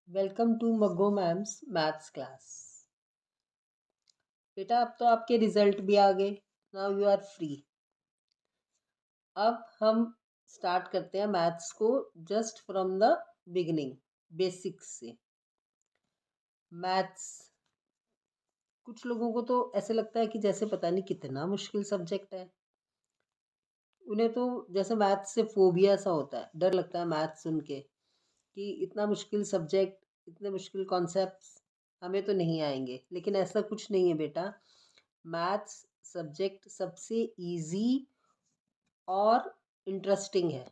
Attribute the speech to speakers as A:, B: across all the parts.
A: Welcome to Maggo ma'am's maths class. बेटा अब तो आपके रिजल्ट भी आ गए। Now you are free. अब हम स्टार्ट करते हैं मैथ्स को just from the beginning, basics से। मैथ्स कुछ लोगों को तो ऐसे लगता है कि जैसे पता नहीं कितना मुश्किल सब्जेक्ट है। उन्हें तो जैसे मैथ्स से फोबिया सा होता है, डर लगता है मैथ्स सुन के कि इतना मुश्किल सब्जेक्ट, इतने मुश्किल कॉन्सेप्ट्स हमें तो नहीं आएंगे। लेकिन ऐसा कुछ नहीं है बेटा। मैथ्स सब्जेक्ट सबसे इजी और इंटरेस्टिंग है।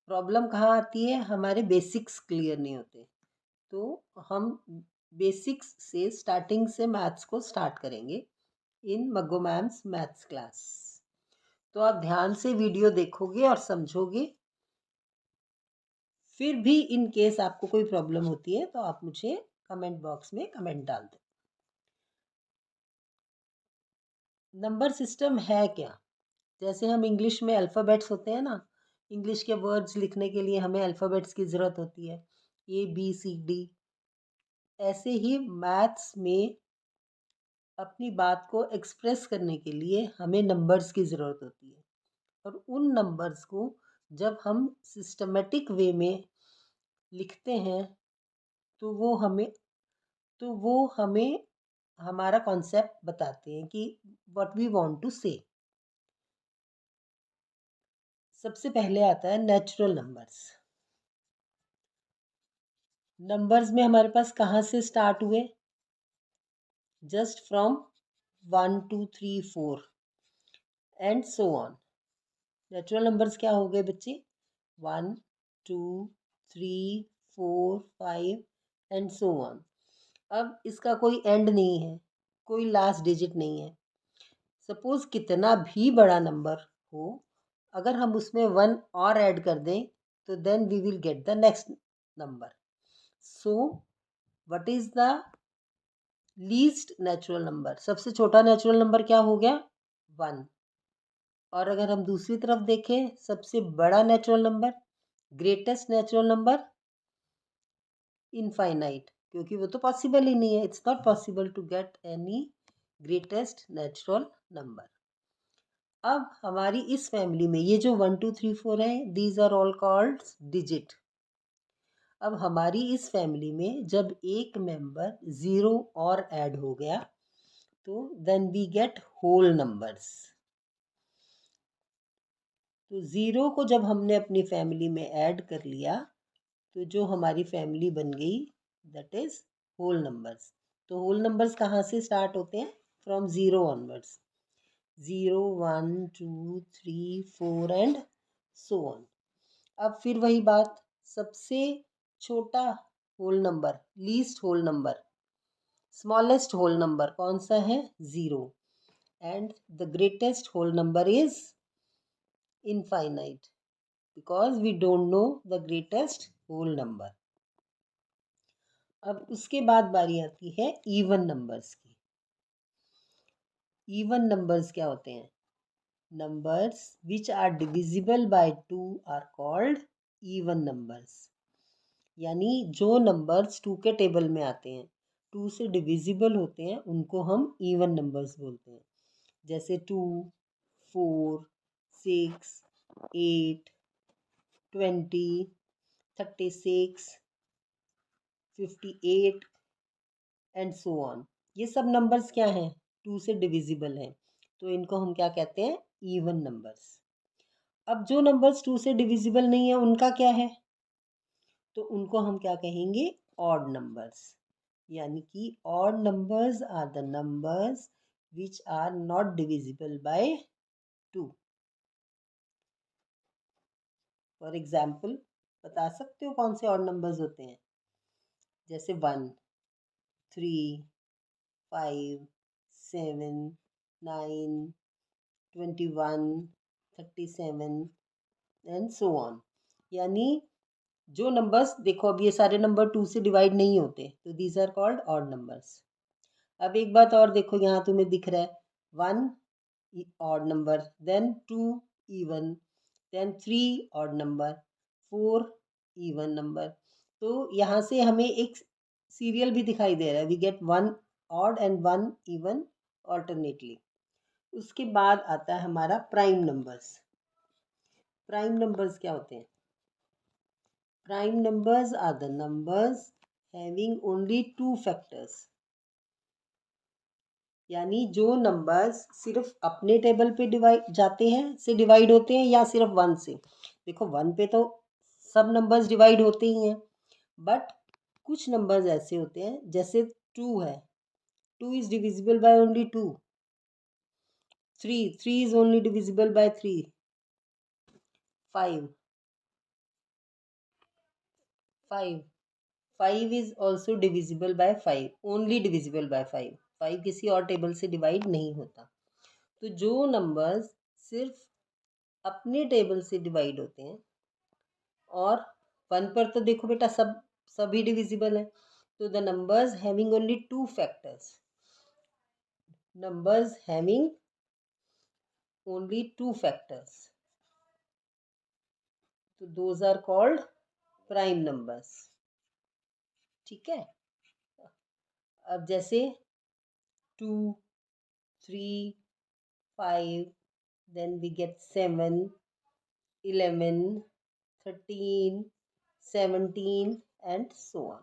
A: प्रॉब्लम कहाँ आती है? हमारे बेसिक्स क्लियर नहीं होते। तो हम बेसिक्स से, स्टार्टिंग से मैथ्स को स्टार्ट करेंगे इन मग्गो मैम्स मैथ्स क्लास। तो आप ध्यान से वीडियो देखोगे और समझोगे। फिर भी इन केस आपको कोई प्रॉब्लम होती है तो आप मुझे कमेंट बॉक्स में कमेंट डाल दो। नंबर सिस्टम है क्या? जैसे हम इंग्लिश में अल्फ़ाबेट्स होते हैं ना, इंग्लिश के वर्ड्स लिखने के लिए हमें अल्फ़ाबेट्स की ज़रूरत होती है, ABCD। ऐसे ही मैथ्स में अपनी बात को एक्सप्रेस करने के लिए हमें नंबर्स की ज़रूरत होती है। और उन नंबर्स को जब हम सिस्टमेटिक वे में लिखते हैं तो वो हमें हमारा कॉन्सेप्ट बताते हैं कि व्हाट वी वांट टू से। सबसे पहले आता है नेचुरल नंबर्स। नंबर्स में हमारे पास कहाँ से स्टार्ट हुए? Just from 1 2 3 4 and so on. Natural numbers क्या हो गए बच्चे? 1 2 3 4 5 एंड सो ऑन। अब इसका कोई एंड नहीं है, कोई लास्ट डिजिट नहीं है। सपोज कितना भी बड़ा नंबर हो, अगर हम उसमें 1 और ऐड कर दें तो then we will get the next number. So what is the least natural number? सबसे छोटा नेचुरल नंबर क्या हो गया? 1। और अगर हम दूसरी तरफ देखें, सबसे बड़ा natural number, greatest natural number, infinite. क्योंकि वो तो पॉसिबल ही नहीं है। It's not possible to get any greatest natural number. अब हमारी इस फैमिली में ये जो 1 2 3 4 है, these are all called digit. अब हमारी इस फैमिली में जब एक मेंबर 0 और ऐड हो गया तो then we get whole numbers. तो 0 को जब हमने अपनी फैमिली में ऐड कर लिया तो जो हमारी फैमिली बन गई, दैट इज होल नंबर्स। तो होल नंबर्स कहाँ से स्टार्ट होते हैं? From 0 onwards. 0 1 2 3 4 and so on. अब फिर वही बात, सबसे छोटा whole number, least whole number, smallest whole number कौन सा है? 0। And the greatest whole number is infinite, because we don't know the greatest whole number. अब उसके बाद बारी आती है इवन नंबर्स की। इवन नंबर्स क्या होते हैं? Numbers which are divisible by 2 are called even numbers. यानी जो नंबर्स 2 के टेबल में आते हैं, 2 से डिविजिबल होते हैं, उनको हम इवन नंबर्स बोलते हैं। जैसे 2 4 6 8 20 36 58 एंड सो ऑन। ये सब नंबर्स क्या हैं? 2 से डिविजिबल हैं, तो इनको हम क्या कहते हैं? Even numbers. अब जो नंबर्स 2 से डिविजिबल नहीं है उनका क्या है? तो उनको हम क्या कहेंगे? Odd numbers. यानी कि odd numbers are the numbers which are not divisible by 2। For example, बता सकते हो कौन से ऑड नंबर्स होते हैं? जैसे 1 3 5 7 9 21 37 एंड सो ऑन। यानी जो नंबर्स, देखो अब ये सारे नंबर 2 से डिवाइड नहीं होते, तो these are called odd numbers. अब एक बात और देखो, यहाँ तुम्हें दिख रहा है 1 odd number, then 2 even, then 3 odd number, 4 even number. तो यहाँ से हमें एक सीरियल भी दिखाई दे रहा है, we get 1 odd and 1 even alternately. उसके बाद आता है हमारा प्राइम नंबर्स। प्राइम नंबर्स क्या होते हैं? Prime numbers are the numbers having only 2 factors, यानी जो नंबर्स सिर्फ अपने टेबल पे डिवाइड जाते हैं से डिवाइड होते हैं या सिर्फ 1 से। देखो 1 पे तो सब नंबर्स डिवाइड होते ही हैं, बट कुछ नंबर्स ऐसे होते हैं जैसे 2 है, 2 is divisible by only 2, 3 is only divisible by 3, 5 5 is also divisible by 5, only divisible by 5, 5 किसी और टेबल से डिवाइड नहीं होता। तो जो नंबर्स सिर्फ अपने टेबल से डिवाइड होते हैं, और 1 पर तो देखो बेटा सभी डिविजिबल है, तो the numbers having only 2 factors, numbers having only 2 factors, तो those are called prime numbers. ठीक है, अब जैसे 2, 3, 5, then we get 7, 11, 13, 17 and so on.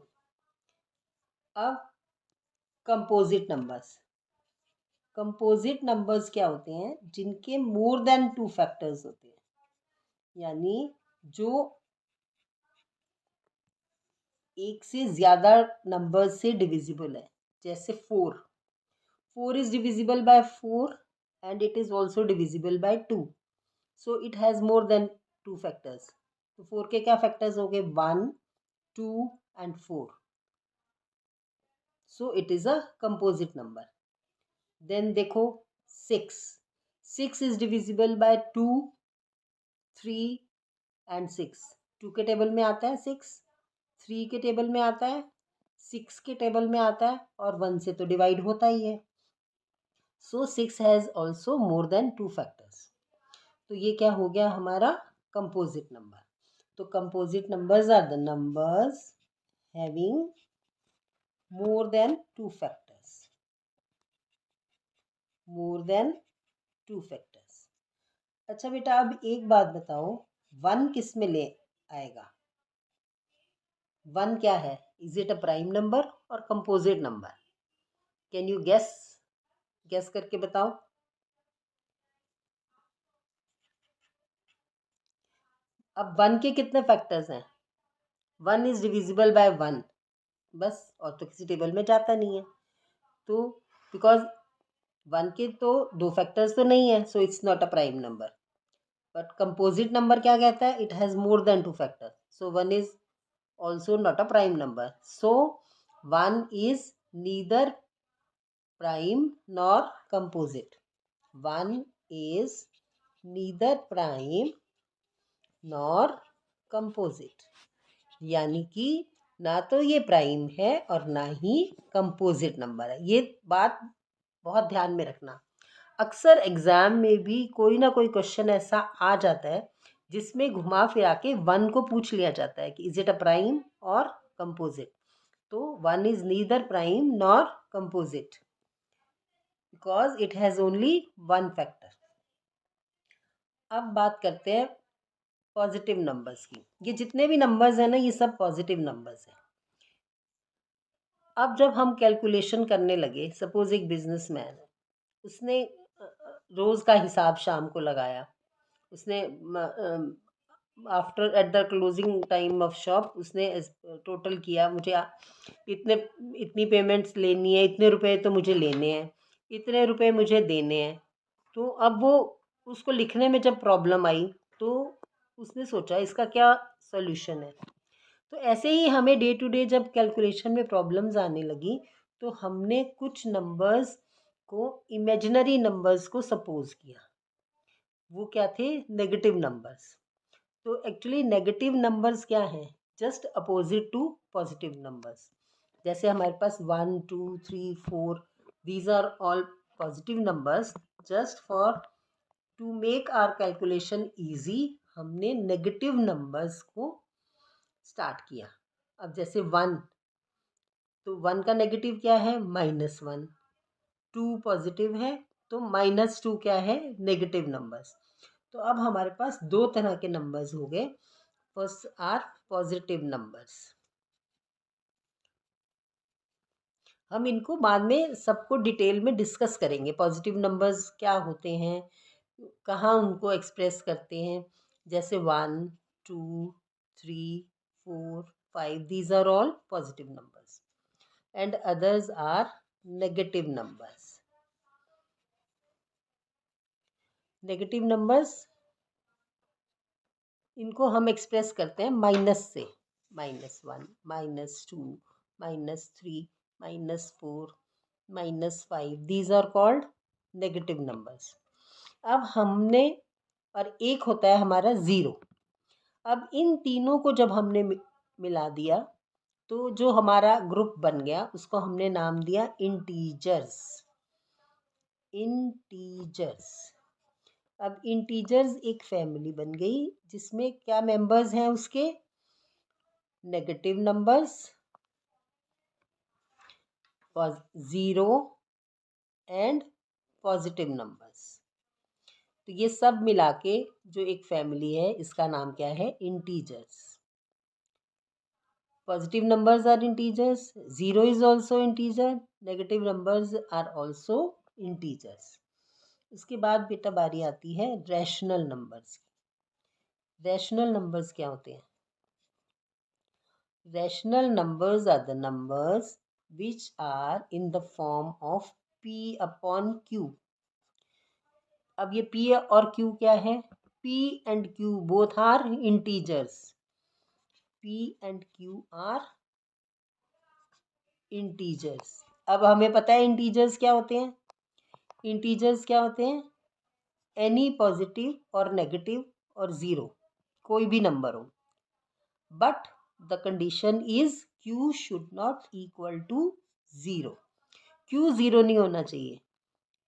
A: अब कंपोजिट नंबर्स। कंपोजिट नंबर्स क्या होते हैं? जिनके मोर देन 2 फैक्टर्स होते हैं, यानी जो एक से ज्यादा नंबर्स से डिविजिबल है। जैसे 4 is divisible by 4 and it is also divisible by 2, so it has more than 2 factors. तो 4 के क्या फैक्टर्स हो गए? 1, 2 and 4, so it is a composite number. Then देखो 6 is divisible by 2, 3 and 6, 2 के टेबल में आता है 6, 3 के टेबल में आता है, 6 के टेबल में आता है, और 1 से तो डिवाइड होता ही है। So 6 has also more than 2 factors. तो ये क्या हो गया हमारा? Composite number. तो composite numbers are the numbers having more than 2 factors, more than 2 factors. अच्छा बेटा, अब एक बात बताओ, 1 किस में ले आएगा? 1 क्या है? Is it a prime number और composite number? Can you guess करके बताओ। अब 1 के कितने फैक्टर्स हैं? 1 इज डिविजिबल बाय 1, बस, और तो किसी टेबल में जाता नहीं है। तो बिकॉज 1 के तो 2 फैक्टर्स तो नहीं है, so it's not a prime number. But composite number क्या कहता है? It has more than 2 factors, so 1 is also not a prime number. So 1 is neither prime nor composite. 1 is neither prime nor composite, यानी कि ना तो ये prime है और ना ही कंपोजिट नंबर है। ये बात बहुत ध्यान में रखना। अक्सर एग्जाम में भी कोई ना कोई क्वेश्चन ऐसा आ जाता है जिसमें घुमा फिरा के 1 को पूछ लिया जाता है कि इज इट अ प्राइम और कंपोजिट। तो 1 is neither prime nor composite because it has only one factor. अब बात करते हैं पॉजिटिव नंबर्स की। ये जितने भी नंबर्स हैं ना, ये सब पॉजिटिव नंबर्स हैं। अब जब हम कैलकुलेशन करने लगे, सपोज एक बिजनेसमैन है, उसने रोज का हिसाब शाम को लगाया, उसने after at the closing time of shop उसने टोटल किया, मुझे इतने इतनी पेमेंट्स लेनी है, इतने रुपए तो मुझे लेने हैं, इतने रुपए मुझे देने हैं। तो अब वो उसको लिखने में जब प्रॉब्लम आई तो उसने सोचा इसका क्या सॉल्यूशन है। तो ऐसे ही हमें डे टू डे जब कैलकुलेशन में प्रॉब्लम्स आने लगी तो हमने कुछ नंबर्स को, इमेजिनरी नंबर्स को सपोज किया। वो क्या थे? Negative numbers. तो एक्चुअली नेगेटिव नंबर्स क्या हैं? Just opposite to positive numbers. जैसे हमारे पास 1, 2, 3, 4, these are all positive numbers. Just for to make our calculation easy हमने नेगेटिव नंबर्स को स्टार्ट किया। अब जैसे 1, तो 1 का नेगेटिव क्या है? -1। 2 पॉजिटिव है, तो -2 क्या है? Negative numbers. तो अब हमारे पास 2 तरह के नंबर्स हो गए। First are positive numbers. हम इनको बाद में सबको डिटेल में डिस्कस करेंगे। पॉजिटिव नंबर्स क्या होते हैं, कहाँ उनको एक्सप्रेस करते हैं। जैसे 1, 2, 3, 4, 5, these are all positive numbers and others are negative numbers. Negative numbers, इनको हम एक्सप्रेस करते हैं माइनस से। -1, -2, -3, -4, -5, these are called negative numbers. अब हमने, और एक होता है हमारा 0। अब इन तीनों को जब हमने मिला दिया, तो जो हमारा ग्रुप बन गया उसको हमने नाम दिया इंटीजर्स। इंटीजर्स। अब इंटीजर्स एक फैमिली बन गई, जिसमें क्या मेंबर्स हैं उसके? Negative numbers, 0 and positive numbers. तो ये सब मिला के जो एक फैमिली है, इसका नाम क्या है? Integers. Positive numbers are integers. 0 is also integer. Negative numbers are also integers. इसके बाद बेटा बारी आती है रैशनल नंबर्स की। रैशनल नंबर्स क्या होते हैं? Rational numbers are the numbers which are in the form of P/Q। अब ये P और Q क्या है? P and Q both are integers. P and Q are integers. अब हमें पता है इंटीजर्स क्या होते हैं। इंटीजर्स क्या होते हैं? एनी पॉजिटिव और नेगेटिव और 0, कोई भी नंबर हो, but the condition is Q should not equal to 0। Q 0 नहीं होना चाहिए।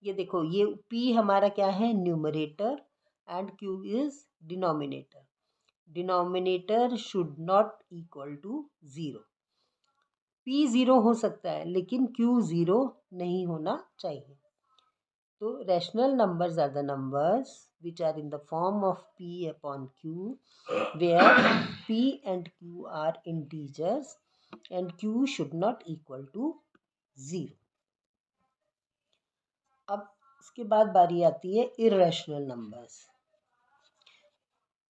A: ये देखो, ये P हमारा क्या है? Numerator and Q is denominator. Denominator should not equal to 0। P 0 हो सकता है, लेकिन Q 0 नहीं होना चाहिए। तो rational numbers are the numbers which are in the form of P/Q, where P and Q are integers and Q should not equal to 0। अब इसके बाद बारी आती है irrational numbers.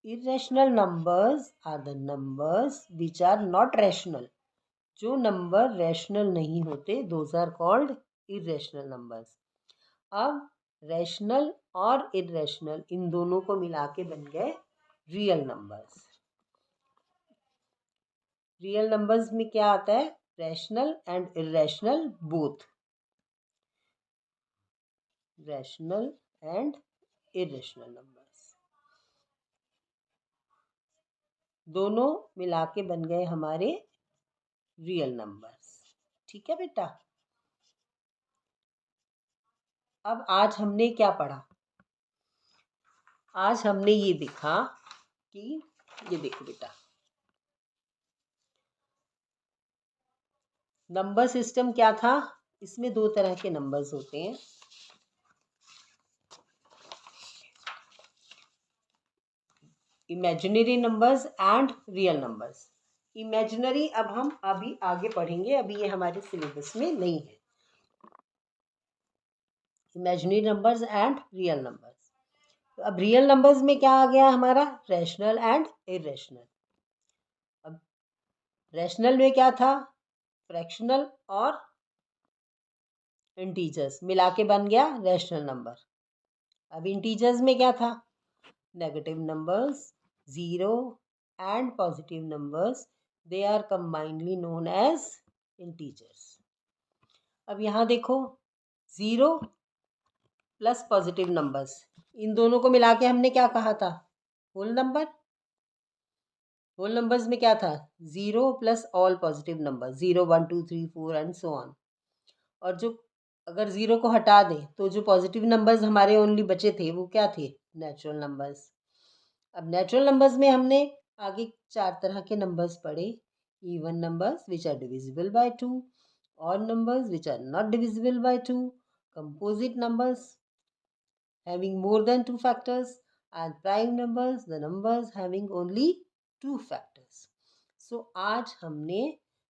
A: Irrational numbers are the numbers which are not rational. जो number rational नहीं होते, those are called irrational numbers. अब रैशनल और इरेशनल, इन दोनों को मिला के बन गए रियल नंबर्स। रियल नंबर्स में क्या आता है? Rational and irrational both. Rational and irrational numbers दोनों मिला के बन गए हमारे रियल नंबर्स। ठीक है बेटा। अब आज हमने क्या पढ़ा? आज हमने ये देखा कि, ये देखो बेटा, नंबर सिस्टम क्या था? इसमें 2 तरह के नंबर्स होते हैं। Imaginary numbers and real numbers. Imaginary अब हम अभी आगे पढ़ेंगे, अभी ये हमारे सिलेबस में नहीं है। Imaginary numbers and real numbers. तो अब रियल नंबर्स में क्या आ गया हमारा? Rational and irrational. अब रैशनल में क्या था? फ्रैक्शनल और इंटीजर्स मिला के बन गया रैशनल नंबर। अब इंटीजर्स में क्या था? Negative numbers, 0 and positive numbers, they are combinedly known as integers. अब यहाँ देखो, 0 प्लस पॉजिटिव नंबर्स, इन दोनों को मिला के हमने क्या कहा था? Whole number. होल नंबर्स में क्या था? 0 plus all positive number, 0, 1, 2, 3, 4 and so on. और जो अगर 0 को हटा दें तो जो पॉजिटिव नंबर्स हमारे ओनली बचे थे वो क्या थे? Natural numbers. अब नेचुरल नंबर्स में हमने आगे 4 तरह के नंबर्स पढ़े। even numbers which are divisible by 2, odd numbers which are not divisible by 2, composite numbers having more than two factors, and prime numbers, the numbers having only two factors. So आज हमने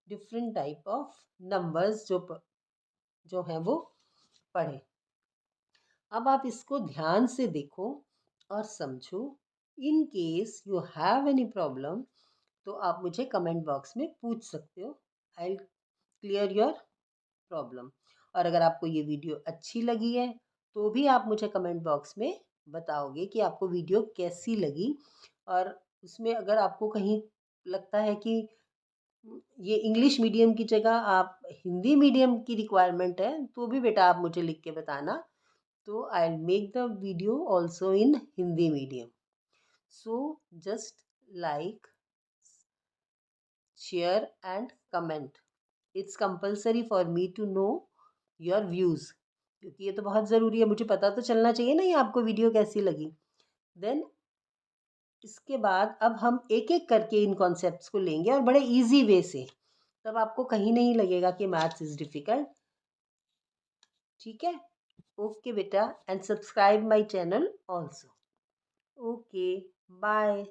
A: different type of numbers जो है वो पढ़े। अब आप इसको ध्यान से देखो और समझो। In case you have any problem तो आप मुझे कमेंट बॉक्स में पूछ सकते हो। I clear your problem. और अगर आपको ये वीडियो अच्छी लगी है तो भी आप मुझे कमेंट बॉक्स में बताओगे कि आपको वीडियो कैसी लगी। और उसमें अगर आपको कहीं लगता है कि ये इंग्लिश मीडियम की जगह आप हिंदी मीडियम की रिक्वायरमेंट है तो भी बेटा आप मुझे लिख के बताना। तो I will make the video also in Hindi medium. So just like, share and comment. It's compulsory for me to know your views, क्योंकि ये तो बहुत ज़रूरी है, मुझे पता तो चलना चाहिए ना ये आपको वीडियो कैसी लगी। देन इसके बाद अब हम एक एक करके इन कॉन्सेप्ट्स को लेंगे और बड़े इजी वे से, तब आपको कहीं नहीं लगेगा कि मैथ्स इज़ डिफ़िकल्ट। ठीक है? ओके बेटा, and subscribe my channel also. Okay, bye.